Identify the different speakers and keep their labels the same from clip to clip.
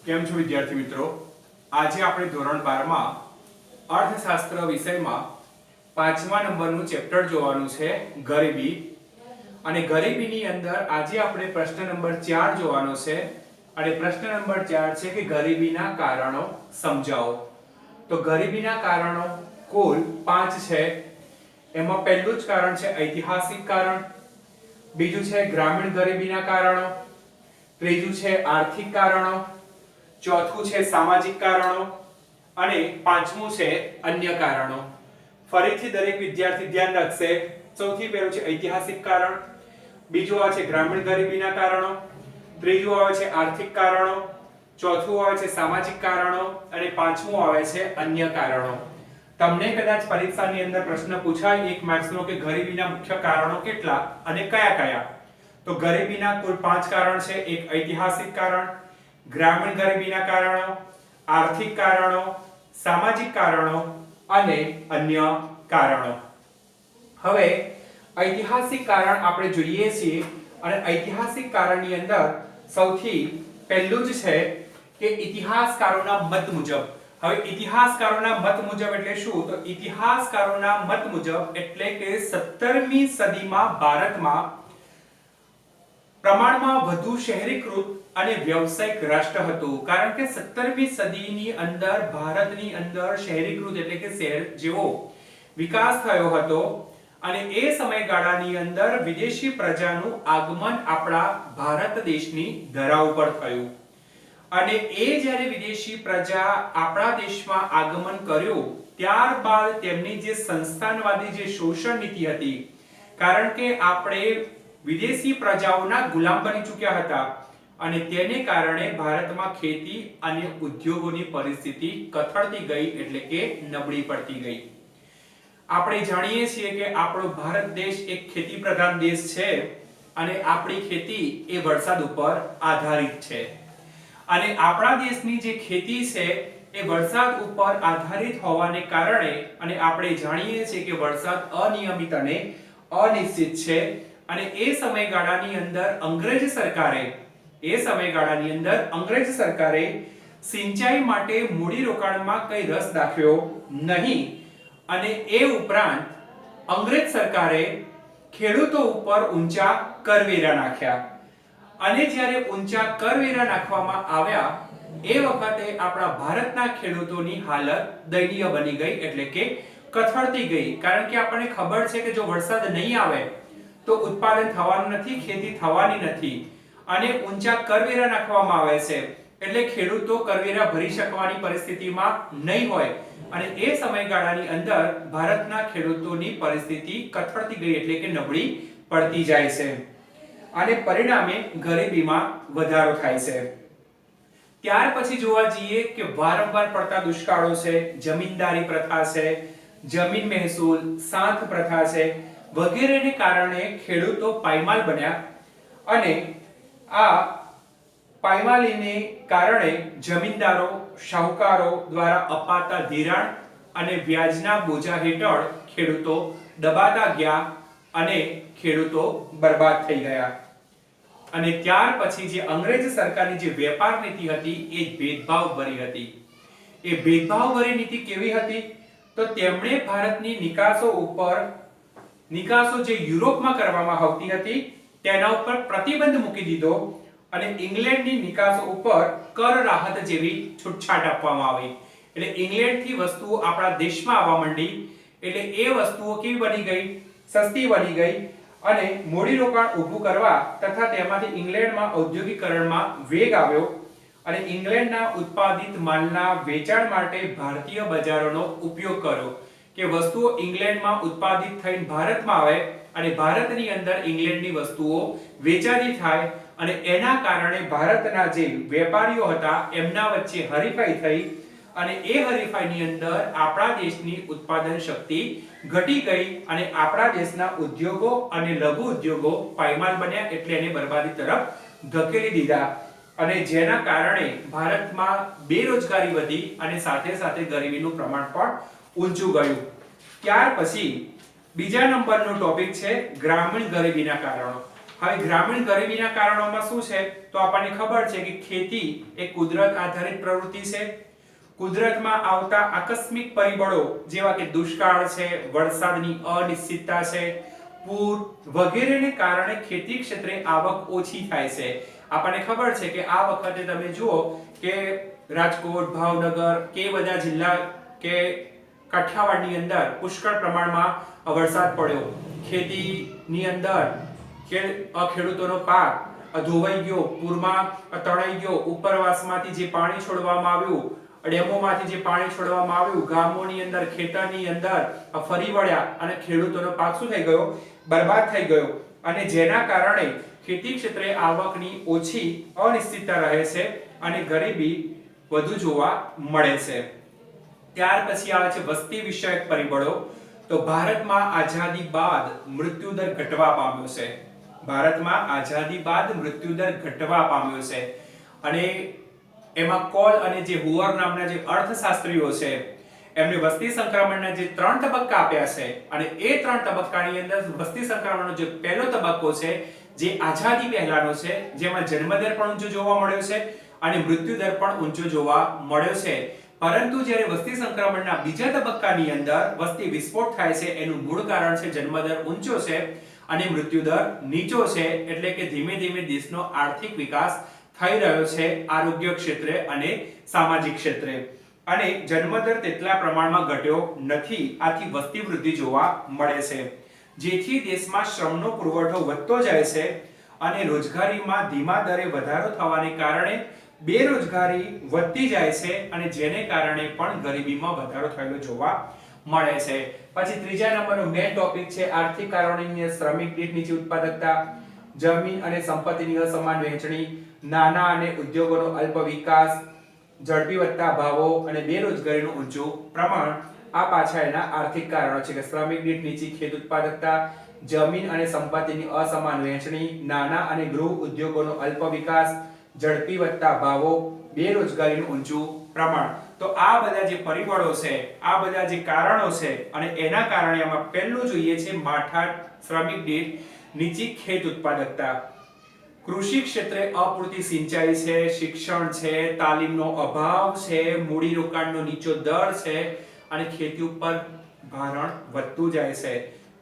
Speaker 1: કેમ છો વિદ્યાર્થી મિત્રો? આજે આપણે ધોરણ 12 માં અર્થશાસ્ત્ર વિષયમાં 5મા નંબરનું ચેપ્ટર જોવાનું છે ગરીબી. અને ગરીબીની અંદર આજે આપણે પ્રશ્ન નંબર 4 જોવાનો છે. અને પ્રશ્ન નંબર 4 છે કે ગરીબીના કારણો સમજાવો. તો ગરીબીના કારણો કુલ 5 છે. એમાં પહેલું જ કારણ છે ઐતિહાસિક કારણ, બીજું છે ગ્રામીણ ગરીબીના કારણો, ત્રીજું છે આર્થિક કારણો, ચોથું છે સામાજિક કારણો અને પાંચમું છે અન્ય કારણો. ફરીથી દરેક વિદ્યાર્થી ધ્યાન રાખશે. સૌથી પહેલું છે ઐતિહાસિક કારણ, બીજું આવે છે ગ્રામીણ ગરીબીના કારણો, ત્રીજું આવે છે આર્થિક કારણો, ચોથું આવે છે સામાજિક કારણો અને પાંચમું આવે છે અન્ય કારણો. તમને કદાચ પરીક્ષાની અંદર પ્રશ્ન પૂછાય 1 માર્ક્સનો કે ગરીબીના મુખ્ય કારણો કેટલા અને કયા કયા. તો ગરીબીના કુલ 5 કારણ છે. એક ઐતિહાસિક કારણ, ગ્રામીણ ગરીબીના કારણો, આર્થિક કારણો, સામાજિક કારણો અને અન્ય કારણો. હવે ઐતિહાસિક કારણ આપણે જોઈએ છીએ અને ઐતિહાસિક કારણની અંદર સૌથી પહેલું જ છે કે ઇતિહાસકારોના મત મુજબ. હવે ઇતિહાસકારોના મત મુજબ એટલે શું? તો ઇતિહાસકારોના મત મુજબ એટલે કે 17મી સદીમાં ભારતમાં પ્રમાણમાં વધુ શહેરીકૃત અને વ્યવસાયિક રાષ્ટ્ર હતું. કારણ કે 17મી સદીની અંદર ભારતની અંદર શહેરીકૃત એટલે કે શહેર જેવો વિકાસ થયો હતો અને એ સમયગાળાની અંદર વિદેશી પ્રજાનું આગમન આપણા ભારત દેશની ધરા ઉપર થયું. અને એ જ્યારે વિદેશી પ્રજા આપણા દેશમાં આગમન કર્યું ત્યારબાદ તેમની જે સંસ્થાનવાદી જે શોષણ નીતિ હતી, કારણ કે આપણે વિદેશી પ્રજાઓના ગુલામ બની ચૂક્યા હતા અને તેને કારણે ભારતમાં ખેતી અને ઉદ્યોગોની પરિસ્થિતિ કથળતી ગઈ એટલે કે નબળી પડતી ગઈ. આપણે જાણીએ છીએ કે આપણો ભારત દેશ એક ખેતી પ્રધાન દેશ છે અને આપણી ખેતી એ વરસાદ ઉપર આધારિત છે. અને આપણા દેશની જે ખેતી છે એ વરસાદ ઉપર આધારિત હોવાને કારણે અને આપણે જાણીએ છીએ કે વરસાદ અનિયમિત અને અનિશ્ચિત છે. અને એ સમયગાળાની અંદર અંગ્રેજ સરકારે સિંચાઈ માટે મૂડી રોકાણમાં કઈ રસ દાખવ્યો નહીં. અને એ ઉપરાંત અંગ્રેજ સરકારે ખેડૂતો ઉપર ઊંચા કરવેરા નાખ્યા. અને જ્યારે ઊંચા કરવેરા નાખવામાં આવ્યા એ વખતે આપણા ભારતના ખેડૂતોની હાલત દયનીય બની ગઈ એટલે કે કથળતી ગઈ. કારણ કે આપણને ખબર છે કે જો વરસાદ નહીં આવે તો ઉત્પાદન થવાનું નથી, ખેતી થવાની નથી. અને ઊંચા કરવેરા નાખવામાં આવે છે એટલે ખેડૂતો કરવેરા ભરી શકવાની પરિસ્થિતિમાં નહીં હોય. અને એ સમયગાળાની અંદર ભારતના ખેડૂતોની પરિસ્થિતિ કથળતી ગઈ એટલે કે નબળી પડતી જાય છે અને પરિણામે ગરીબીમાં વધારો થાય છે. ત્યાર પછી જોવા જઈએ કે વારંવાર પડતા દુષ્કાળો છે, જમીનદારી પ્રથા છે, જમીન મહેસૂલ, સાથ પ્રથા છે વગેરેને કારણે ખેડૂતો પાયમાલ બન્યા. અને આ પાયમાલીને કારણે જમીનદારો, શાહુકારો દ્વારા અપાતા ધિરાણ અને વ્યાજના બોજા હેઠળ ખેડૂતો દબાતા ગયા અને ખેડૂતો બરબાદ થઈ ગયા. અને ત્યાર પછી જે અંગ્રેજ સરકારની જે વેપાર નીતિ હતી એ ભેદભાવ ભરી હતી. એ ભેદભાવ ભરી નીતિ કેવી હતી? તો તેમણે ભારતની નિકાસો જે યુરોપમાં કરવામાં આવતી હતી તેના ઉપર પ્રતિબંધ મૂકી દીધો અને ઇંગ્લેન્ડની નિકાસો ઉપર કર રાહત જેવી છૂટછાટ આપવામાં આવી. એટલે ઇંગ્લેન્ડથી વસ્તુઓ આપણા દેશમાં આવવા માંડી એટલે એ વસ્તુઓ કેવી બની ગઈ? સસ્તી બની ગઈ. અને મૂડી રોકાણ ઊભું કરવા તથા તેમાંથી ઇંગ્લેન્ડમાં ઔદ્યોગિકરણમાં વેગ આવ્યો અને ઇંગ્લેન્ડના ઉત્પાદિત માલના વેચાણ માટે ભારતીય બજારોનો ઉપયોગ કર્યો કે વસ્તુઓ ઇંગ્લેન્ડમાં ઉત્પાદિત થઈને ભારતમાં આવે અને ભારતની અંદર ઇંગ્લેન્ડની વસ્તુઓ વેચાતી થાય. અને એના કારણે ભારતના જે વેપારીઓ હતા એમના વચ્ચે હરીફાઈ થઈ અને એ હરીફાઈની અંદર આપણા દેશની ઉત્પાદન શક્તિ ઘટી ગઈ અને આપણા દેશના ઉદ્યોગો અને લઘુ ઉદ્યોગો પાયમાલ બન્યા એટલે એને બરબાદી તરફ ધકેલી દીધા. અને જેના કારણે ભારતમાં બેરોજગારી વધી અને સાથે સાથે ગરીબીનું પ્રમાણ પણ ઊંચું ગયું. ત્યાર પછી બીજા નંબરનો ટોપિક છે ગ્રામીણ ગરીબીના કારણો. હવે ગ્રામીણ ગરીબીના કારણોમાં શું છે તો આપણને ખબર છે કે ખેતી એ કુદરત આધારિત પ્રવૃત્તિ છે. કુદરતમાં આવતા આકસ્મિક પરિબળો જેવા કે દુષ્કાળ છે, વરસાદની અનિશ્ચિતતા છે, પૂર વગેરેને કારણે ખેતી ક્ષેત્રે આવક ઓછી થાય છે. આપણને ખબર છે કે આ વખતે તમે જુઓ કે રાજકોટ, ભાવનગર કે બધા જિલ્લા કે કાઠિયાવાડની અંદર પુષ્કળ પ્રમાણમાં વરસાદ પડ્યો. ખેતીની અંદર ખેડૂતોનો પાક ધોવાઈ ગયો, પૂરમાં તણાઈ ગયો, ઉપરવાસમાંથી જે પાણી છોડવામાં આવ્યું, ડેમોમાંથી જે પાણી છોડવામાં આવ્યું, ગામોની અંદર ખેતરની અંદર ફરી વળ્યા અને ખેડૂતોનો પાક શું થઈ ગયો? બરબાદ થઈ ગયો. અને જેના કારણે ખેતી ક્ષેત્રે આવકની ઓછી અનિશ્ચિતતા રહે છે અને ગરીબી વધુ જોવા મળે છે. ત્યાર પછી આવે છે વસ્તી વિષયક પરિબળો. તો ભારતમાં આઝાદી બાદ મૃત્યુદર ઘટવા પામ્યો છે. ભારતમાં આઝાદી બાદ મૃત્યુદર ઘટવા પામ્યો છે અને એમાં કોલ અને જે હુઅર નામના જે અર્થશાસ્ત્રીઓ છે એમને વસ્તી સંક્રમણના જે 3 તબક્કા આપ્યા છે અને એ 3 તબક્કાની અંદર વસ્તી સંક્રમણનો જે પહેલો તબક્કો છે જે આઝાદી પહેલાનો છે, જેમાં જન્મદર પણ ઊંચો જોવા મળ્યો છે અને મૃત્યુદર પણ ઊંચો જોવા મળ્યો છે. પરંતુ જ્યારે વસ્તી સંક્રમણના બીજા તબક્કાની અંદર વસ્તી વિસ્ફોટ થાય છે, એનું મૂળ કારણ છે જન્મદર ઊંચો છે અને મૃત્યુદર નીચો છે. એટલે કે ધીમે ધીમે દેશનો આર્થિક વિકાસ થઈ રહ્યો છે આરોગ્ય ક્ષેત્રે અને સામાજિક ક્ષેત્રે, અને જન્મદર તેટલા પ્રમાણમાં ઘટ્યો નથી. આથી વસ્તી વૃદ્ધિ જોવા મળે છે, જેથી દેશમાં શ્રમનો પુરવઠો વધતો જાય છે અને રોજગારીમાં ધીમા દરે વધારો થવાને કારણે બેરોજગારી વધતી જાય છે અને જેને કારણે પણ ગરીબીમાં વધારો થયેલો જોવા મળે છે. પછી ત્રીજા નંબરનો મેઇન ટોપિક છે આર્થિક કારણોની શ્રમિક દીઠ નીચી ઉત્પાદકતા, જમીન અને સંપત્તિની અસમાન વહેંચણી, નાના અને ઉદ્યોગોનો અલ્પ વિકાસ, ઝડપી વધતા ભાવો અને બેરોજગારીનું ઊંચું પ્રમાણ. આ પાછા એના આર્થિક કારણો છે કે શ્રમિક દીઠ નીચી ખેત ઉત્પાદકતા, જમીન અને સંપત્તિની અસમાન વહેંચણી, નાના અને ગૃહ ઉદ્યોગોનો અલ્પ વિકાસ, ઝડપી વધતા ભાવો, બેરોજગારીનું ઊંચું પ્રમાણ. તો આ બધા જે પરિબળો છે, આ બધા જે કારણો છે અને એના કારણે આમાં પહેલું જોઈએ છે માઠા શ્રમિક દીઠ નીચી ખેત ઉત્પાદકતા. કૃષિ ક્ષેત્રે અપૂરતી સિંચાઈ છે, શિક્ષણ છે, તાલીમનો અભાવ છે, મૂડી રોકાણનો નીચો દર છે અને ખેતી ઉપર ભારણ વધતું જાય છે,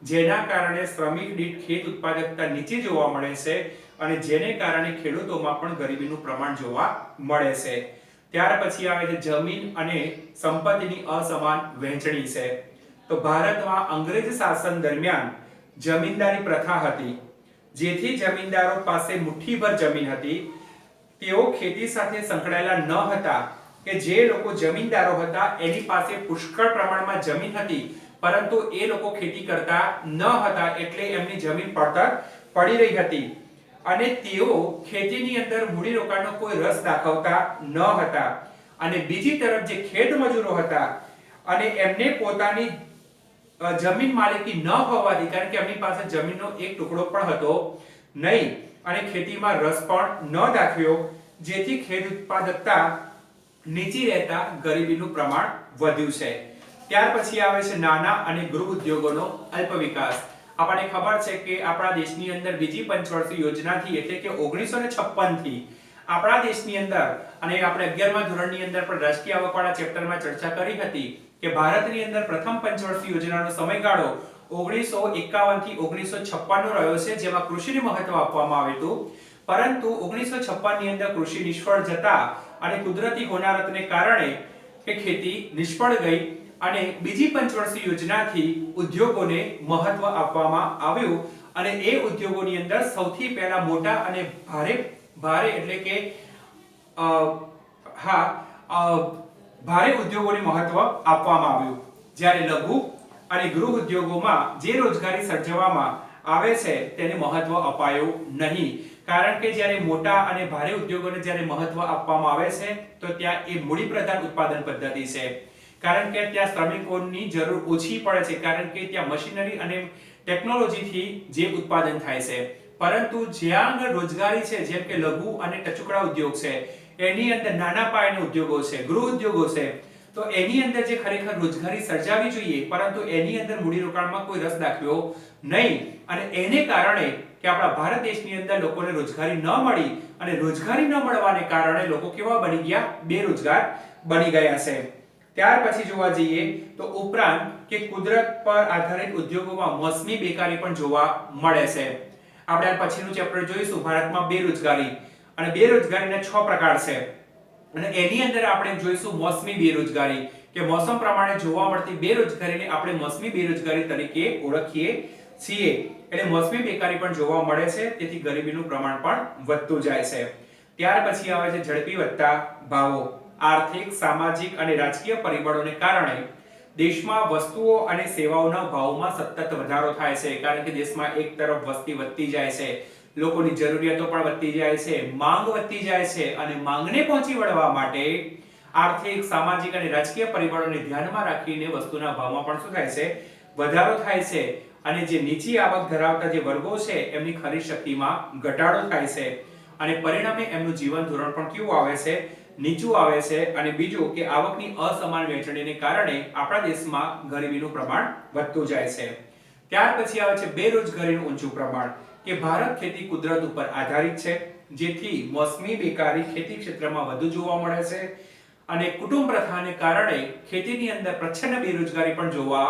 Speaker 1: જેના કારણે શ્રમિક દીઠ ખેત ઉત્પાદકતા નીચે જોવા મળે છે અને જેને કારણે ખેડૂતોમાં પણ ગરીબીનું પ્રમાણ જોવા મળે છે. ત્યાર પછી આવે છે જમીન અને સંપત્તિની અસમાન વહેંચણી છે. તો ભારતમાં અંગ્રેજ શાસન દરમિયાન જમીનદારી પ્રથા હતી, જેથી જમીનદારો પાસે મુઠ્ઠીભર જમીન હતી. તેઓ ખેતી સાથે સંકળાયેલા ન હતા કે જે લોકો જમીનદારો હતા એની પાસે પુષ્કળ પ્રમાણમાં જમીન હતી, પરંતુ એ લોકો ખેતી કરતા ન હતા એટલે એમની જમીન પડતર પડી રહી હતી અને તેઓ ખેતીની અંદર મૂડી રોકાણનો કોઈ રસ દાખવતા ન હતા. અને બીજી તરફ જે ખેત મજૂરો હતા અને એમને પોતાની જમીન માલિકી ન હોવાથી, કારણ કે એમની પાસે જમીનનો એક ટુકડો પણ હતો નહીં અને ખેતીમાં રસ પણ ન દાખવ્યો, જેથી ખેત ઉત્પાદકતા નીચી રહેતા ગરીબીનું પ્રમાણ વધ્યું છે. ત્યાર પછી આવે છે નાના અને ગૃહ ઉદ્યોગોનો અલ્પ વિકાસ. આપણને ખબર છે કે આપણા દેશની અંદર બીજી પંચવર્ષીય યોજનાથી એટલે કે 1956 થી આપણા દેશની અંદર, અને આપણે 11મા ધોરણની અંદર પણ રાષ્ટ્રીય આવકવાળા ચેપ્ટરમાં ચર્ચા કરી હતી કે ભારતની અંદર પ્રથમ પંચવર્ષીય યોજનાનો સમયગાળો 1951 થી 1956 નો રહ્યો છે, જેમાં કૃષિને મહત્વ આપવામાં આવ્યું હતું. પરંતુ 1956 ની અંદર કૃષિ નિષ્ફળ જતા અને કુદરતી હોનારતને કારણે કે ખેતી નિષ્ફળ ગઈ અને બીજી પંચવર્ષીય યોજનાથી ઉદ્યોગોને મહત્વ આપવામાં આવ્યું અને એ ઉદ્યોગોની અંદર સૌથી પહેલા મોટા અને ભારે એટલે કે ભારે ઉદ્યોગોને મહત્વ આપવામાં આવ્યું, જ્યારે લઘુ અને ગૃહ ઉદ્યોગોમાં જે રોજગારી સર્જવામાં આવે છે તેને મહત્વ અપાયું નહીં. કારણ કે જ્યારે મોટા અને ભારે ઉદ્યોગોને જ્યારે મહત્વ આપવામાં આવે છે તો ત્યાં એ મૂડી પ્રધાન ઉત્પાદન પદ્ધતિ છે, કારણ કે ત્યાં શ્રમિકોની જરૂર ઓછી પડે છે, કારણ કે ત્યાં મશીનરી અને ટેકનોલોજીથી જે ઉત્પાદન થાય છે. પરંતુ જ્યાં આગળ રોજગારી છે, જેમ કે લઘુ અને ટચુકડા ઉદ્યોગ છે, એની અંદર નાના પાયાના ઉદ્યોગો છે, ગૃહ ઉદ્યોગો છે, તો એની અંદર જે ખરેખર રોજગારી સર્જાવી જોઈએ પરંતુ એની અંદર મૂડીરોકાણમાં કોઈ રસ દાખવ્યો નહીં અને એને કારણે કે આપણા ભારત દેશની અંદર લોકોને રોજગારી ન મળી અને રોજગારી ન મળવાને કારણે લોકો કેવા બની ગયા, બેરોજગાર બની ગયા છે. ત્યાર પછી જોવા જઈએ તો ઉપરાંત કે કુદરત પર આધારિત ઉદ્યોગોમાં મોસમી બેકારી પણ જોવા મળે છે. આપણે આ પછીનું ચેપ્ટર જોઈશું ભારતમાં બેરોજગારી અને બેરોજગારીના 6 પ્રકાર છે અને એની અંદર આપણે જોઈશું મોસમી બેરોજગારી કે મોસમ પ્રમાણે જોવા મળતી બેરોજગારીને આપણે મોસમી બેરોજગારી તરીકે ઓળખીએ છીએ. એટલે મોસમી બેકારી પણ જોવા મળે છે, તેથી ગરીબીનું પ્રમાણ પણ વધતું જાય છે. ત્યાર પછી આવે છે ઝડપી વધતા ભાવો. આર્થિક, સામાજિક અને રાજકીય પરિબળોને કારણે દેશમાં વસ્તુઓ અને સેવાઓના ભાવોમાં સતત વધારો થાય છે, કારણ કે દેશમાં એક તરફ વસ્તી વધતી જાય છે, લોકોની જરૂરિયાતો પણ વધતી જાય છે, માંગ વધતી જાય છે અને માંગને પહોંચી વળવા માટે આર્થિક, સામાજિક અને રાજકીય પરિબળોને ધ્યાનમાં રાખીને વસ્તુના ભાવમાં પણ શું થાય છે, વધારો થાય છે અને જે નીચી આવક ધરાવતા જે વર્ગો છે એમની ખરીદ શક્તિમાં ઘટાડો થાય છે અને પરિણામે એમનું જીવન ધોરણ પણ કેવું આવે છે, નીચું આવે છે. અને બીજું કે આવકની અસમાન વહેંચણીને કારણે આપણા દેશમાં ગરીબીનું પ્રમાણ વધતું જાય છે. ત્યાર પછી આવે છે બેરોજગારીનું ઊંચું પ્રમાણ કે ભારત ખેતી કુદરત ઉપર આધારિત છે, જેથી મોસમી બેકારી ખેતી ક્ષેત્રમાં વધુ જોવા મળે છે અને કુટુંબ પ્રથાને કારણે ખેતીની અંદર પ્રચ્છન્ન બેરોજગારી પણ જોવા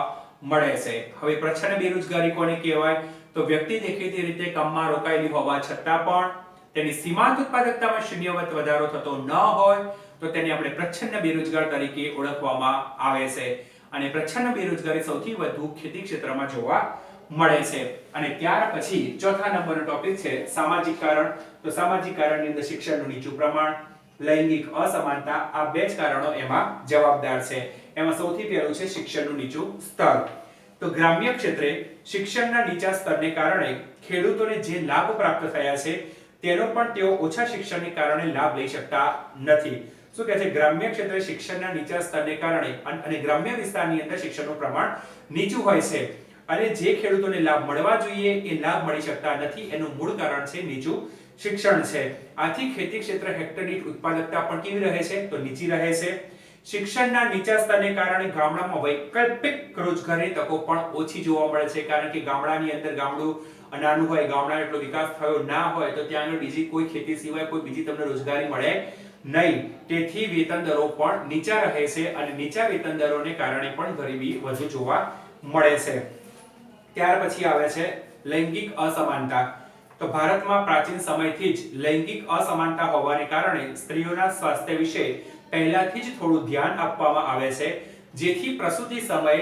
Speaker 1: મળે છે. હવે પ્રચ્છન્ન બેરોજગારી કોને કહેવાય? તો વ્યક્તિ દેખીતી રીતે કામમાં રોકાયેલી હોવા છતાં પણ તેની સીમાંત ઉત્પાદકતામાં શૂન્યવત વધારો થતો ન હોય તો તેને આપણે પ્રચ્છન્ન બેરોજગાર તરીકે ઓળખવામાં આવે છે અને પ્રચ્છન્ન બેરોજગારી સૌથી વધુ ખેતી ક્ષેત્રમાં જોવા મળે છે. અને ત્યાર પછી ચોથા નંબરનો ટોપિક છે સામાજિક કારણ. તો સામાજિક કારણની અંદર શિક્ષણનું નીચું પ્રમાણ, લૈંગિક અસમાનતા, આ બે જ કારણો એમાં જવાબદાર છે. એમાં સૌથી પહેલું છે શિક્ષણનું નીચું સ્તર. તો ગ્રામ્ય ક્ષેત્રે શિક્ષણના નીચા સ્તરને કારણે ખેડૂતોને જે લાભ પ્રાપ્ત થયા છે તેનો પણ તેઓ ઓછા શિક્ષણને કારણે લાભ લઈ શકતા નથી. શું કહે છે? ગ્રામ્ય ક્ષેત્રે શિક્ષણના નીચા સ્તરને કારણે અને ગ્રામ્ય વિસ્તારની અંદર શિક્ષણનું પ્રમાણ નીચું હોય છે અને જે ખેડૂતોને લાભ મળવા જોઈએ એ લાભ મળી શકતા નથી. એનું મૂળ કારણ છે નીચું શિક્ષણ છે. આથી ખેતી ક્ષેત્ર હેક્ટર દીઠ ઉત્પાદકતા પણ કેવી રહે છે? તો નીચી રહે છે. શિક્ષણના નીચા સ્તરને કારણે ગામડામાં વૈકલ્પિક રોજગારીની તકો પણ ઓછી જોવા મળે છે, કારણ કે ગામડાની અંદર ગામડું નાનું હોય, ગામડાનો એટલો વિકાસ થયો ના હોય તો ત્યાં આગળ બીજી કોઈ ખેતી સિવાય કોઈ બીજી તમને રોજગારી મળે નહીં. તેથી વેતન દરો પણ નીચા રહે છે અને નીચા વેતન દરોને કારણે પણ ગરીબી વધુ જોવા મળે છે. ત્યાર પછી આવે છે લૈંગિક અસમાનતા. તો ભારતમાં પ્રાચીન સમયથી જ લૈંગિક અસમાનતા હોવાને કારણે સ્ત્રીઓના સ્વાસ્થ્ય વિશે પહેલાથી જ થોડું ધ્યાન આપવામાં આવે છે, જેથી પ્રસૂતિ સમયે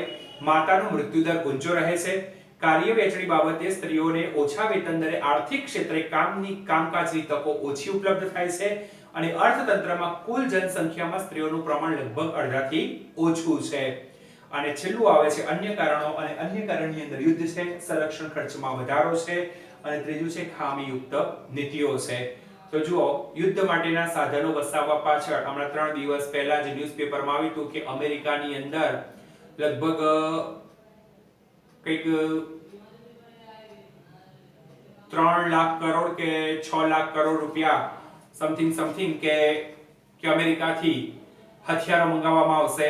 Speaker 1: માતાનો મૃત્યુદર ઊંચો રહે છે. કાર્ય વહેંચણી બાબતે સ્ત્રીઓને ઓછા વેતન દરે આર્થિક ક્ષેત્રે કામકાજની તકો ઓછી ઉપલબ્ધ થાય છે અને અર્થતંત્રમાં કુલ જનસંખ્યામાં સ્ત્રીઓનું પ્રમાણ લગભગ અડધાથી ઓછું છે. અને છેલ્લું આવે છે અન્ય કારણો અને અન્ય કારણની અંદર યુદ્ધ છે, સંરક્ષણ ખર્ચમાં વધારો છે અને ત્રીજું છે ખામીયુક્ત નીતિઓ છે. તો જુઓ, યુદ્ધ માટેના સાધનો વસાવવા પાછળ હમણાં 3 દિવસ પહેલા જ ન્યૂઝપેપરમાં આવ્યું હતું કે અમેરિકાની અંદર લગભગ કંઈક 3 લાખ કરોડ કે 6 લાખ કરોડ રૂપિયા સમથિંગ કે અમેરિકાથી હથિયારો મંગાવવામાં આવશે,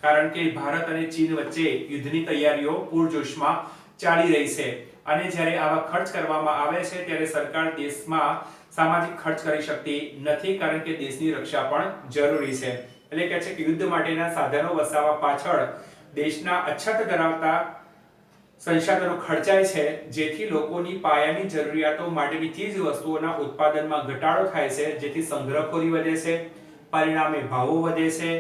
Speaker 1: કારણ કે ભારત અને ચીન વચ્ચે યુદ્ધની તૈયારીઓ પૂરજોશમાં ચાલી રહી છે અને જ્યારે આવા ખર્ચ કરવામાં આવે છે ત્યારે સરકાર દેશમાં સામાજિક ખર્ચ કરી શકતી નથી, કારણ કે દેશની રક્ષા પણ જરૂરી છે. એટલે કે છે કે યુદ્ધ માટેના સાધનો વસાવવા પાછળ દેશના અછત ધરાવતા સંસાધનો ખર્ચાય છે, જેથી લોકોની પાયાની જરૂરિયાતો માટેની ચીજ વસ્તુઓના ઉત્પાદનમાં ઘટાડો થાય છે, જેથી સંગ્રહખોરી વધે છે, પરિણામે ભાવો વધે છે.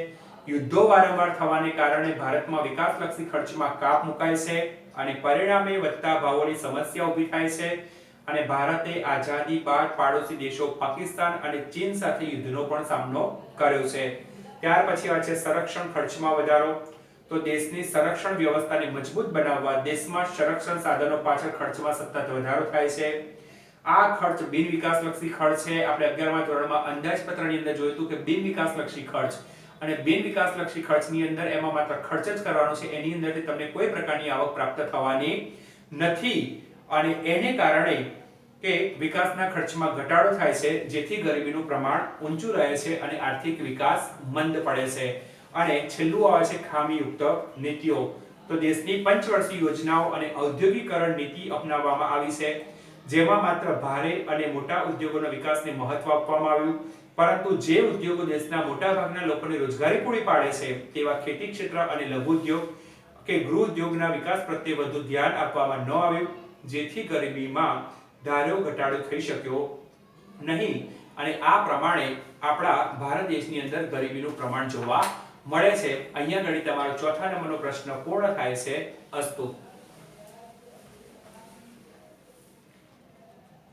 Speaker 1: યુદ્ધો વારંવાર થવાને કારણે ભારતમાં વિકાસલક્ષી ખર્ચમાં કાપ મુકાય છે અને પરિણામે વધતા ભાવોની સમસ્યા ઊભી થાય છે અને ભારતે આઝાદી બાદ પાડોશી દેશો પાકિસ્તાન અને ચીન સાથે યુદ્ધનો પણ સામનો કર્યો છે. ત્યાર પછી આવે છે સંરક્ષણ ખર્ચમાં વધારો. તો દેશની સંરક્ષણ વ્યવસ્થાને મજબૂત બનાવવા દેશમાં સંરક્ષણ સાધનો પાછળ ખર્ચમાં સતત વધારો થાય છે. આ ખર્ચ બિન વિકાસલક્ષી ખર્ચ છે. આપણે 11મા ધોરણમાં અંદાજપત્રની અંદર જોયું હતું કે બિન વિકાસલક્ષી ખર્ચ અને બિન વિકાસલક્ષી ખર્ચની અંદર એમાં માત્ર ખર્ચ જ કરવાનો છે, એની અંદરથી તમને કોઈ પ્રકારની આવક પ્રાપ્ત થવાની નથી અને એને કારણે કે વિકાસના ખર્ચમાં ઘટાડો થાય છે, જેથી ગરીબીનું પ્રમાણ ઊંચું રહે છે અને આર્થિક વિકાસ મંદ પડે છે. અને છેલ્લું આવે છે ખામીયુક્ત નીતિઓ. તો દેશની પંચવર્ષીય યોજનાઓ અને ઔદ્યોગિકરણ નીતિ અપનાવવામાં આવી છે, જેમાં માત્ર ભારે અને મોટા ઉદ્યોગોના વિકાસને મહત્વ આપવામાં આવ્યું, પરંતુ જે ઉદ્યોગો દેશના મોટા ભાગના લોકોને રોજગારી પૂરી પાડે છે તેવા ખેતી ક્ષેત્ર અને લઘુ ઉદ્યોગ કે ગૃહ ઉદ્યોગના વિકાસ પ્રત્યે વધુ ધ્યાન આપવામાં ન આવ્યું, જેથી ગરીબીમાં ધાર્યો ઘટાડો થઈ શક્યો નહીં. અને આ પ્રમાણે આપણા ભારત દેશની અંદર ગરીબીનું પ્રમાણ જોવા મળે છે. અહીંયા આગળ તમારો ચોથા નંબરનો પ્રશ્ન પૂર્ણ થાય છે. અસ્તુ.